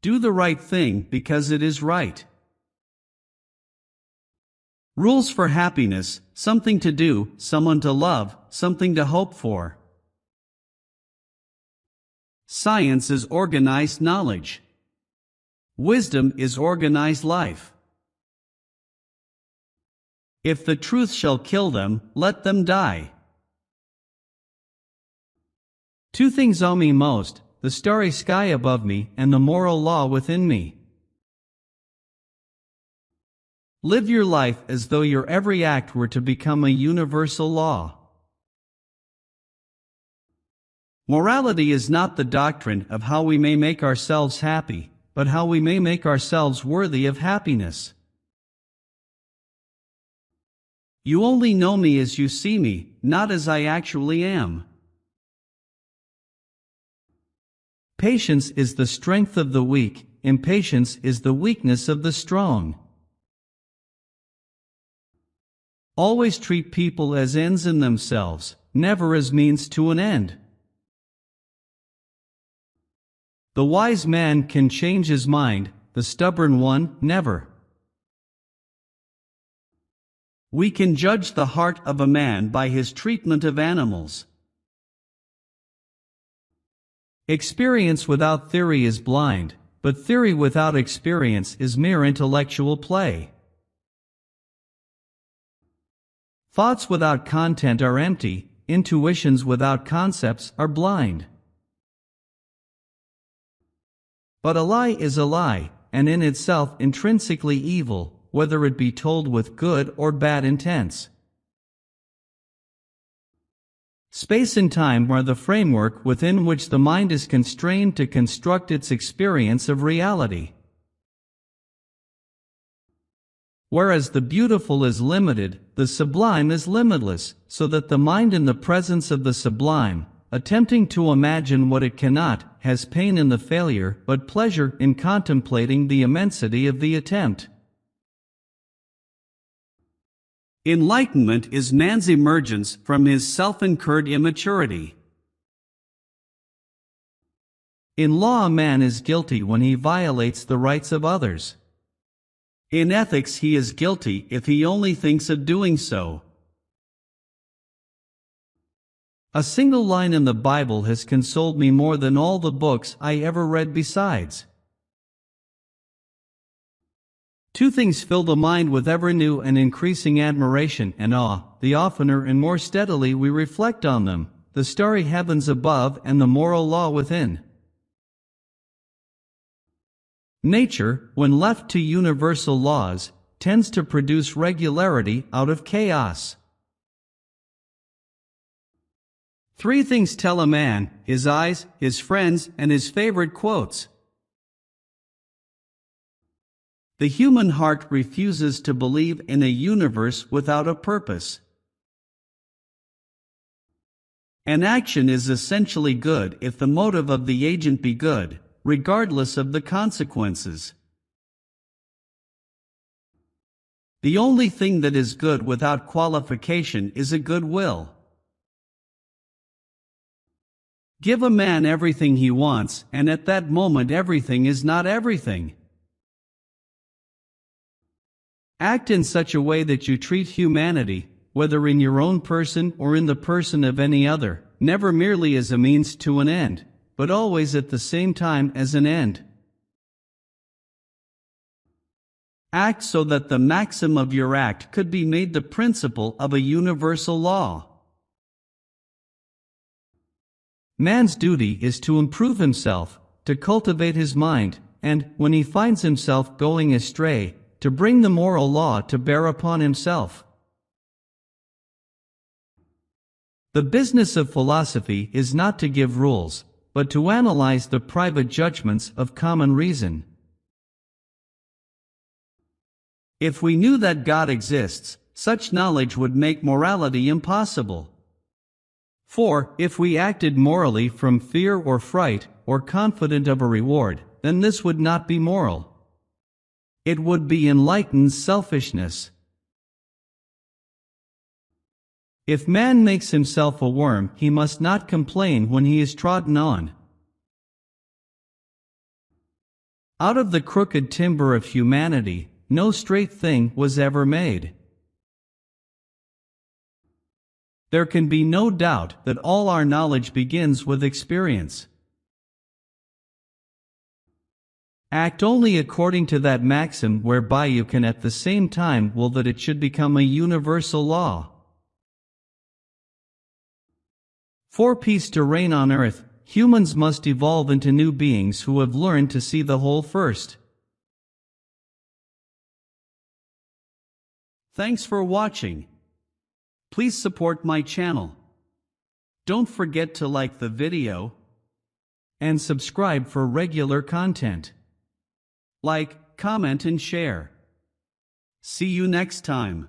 Do the right thing because it is right. Rules for happiness, something to do, someone to love, something to hope for. Science is organized knowledge. Wisdom is organized life. If the truth shall kill them, let them die. Two things awe me most, the starry sky above me and the moral law within me. Live your life as though your every act were to become a universal law. Morality is not the doctrine of how we may make ourselves happy, but how we may make ourselves worthy of happiness. You only know me as you see me, not as I actually am. Patience is the strength of the weak, impatience is the weakness of the strong. Always treat people as ends in themselves, never as means to an end. The wise man can change his mind, the stubborn one, never. We can judge the heart of a man by his treatment of animals. Experience without theory is blind, but theory without experience is mere intellectual play. Thoughts without content are empty, intuitions without concepts are blind. But a lie is a lie, and in itself intrinsically evil, whether it be told with good or bad intents. Space and time are the framework within which the mind is constrained to construct its experience of reality. Whereas the beautiful is limited, the sublime is limitless, so that the mind in the presence of the sublime, attempting to imagine what it cannot, has pain in the failure, but pleasure in contemplating the immensity of the attempt. Enlightenment is man's emergence from his self-incurred immaturity. In law, a man is guilty when he violates the rights of others. In ethics, he is guilty if he only thinks of doing so. A single line in the Bible has consoled me more than all the books I ever read besides. Two things fill the mind with ever new and increasing admiration and awe, the oftener and more steadily we reflect on them, the starry heavens above and the moral law within. Nature, when left to universal laws, tends to produce regularity out of chaos. Three things tell a man: his eyes, his friends, and his favorite quotes. The human heart refuses to believe in a universe without a purpose. An action is essentially good if the motive of the agent be good, regardless of the consequences. The only thing that is good without qualification is a good will. Give a man everything he wants, and at that moment everything is not everything. Act in such a way that you treat humanity, whether in your own person or in the person of any other, never merely as a means to an end, but always at the same time as an end. Act so that the maxim of your act could be made the principle of a universal law. Man's duty is to improve himself, to cultivate his mind, and, when he finds himself going astray, to bring the moral law to bear upon himself. The business of philosophy is not to give rules, but to analyze the private judgments of common reason. If we knew that God exists, such knowledge would make morality impossible. For, if we acted morally from fear or fright, or confident of a reward, then this would not be moral. It would be enlightened selfishness. If man makes himself a worm, he must not complain when he is trodden on. Out of the crooked timber of humanity, no straight thing was ever made. There can be no doubt that all our knowledge begins with experience. Act only according to that maxim whereby you can at the same time will that it should become a universal law. For peace to reign on earth, humans must evolve into new beings who have learned to see the whole first. Thanks for watching. Please support my channel. Don't forget to like the video and subscribe for regular content. Like, comment and share. See you next time.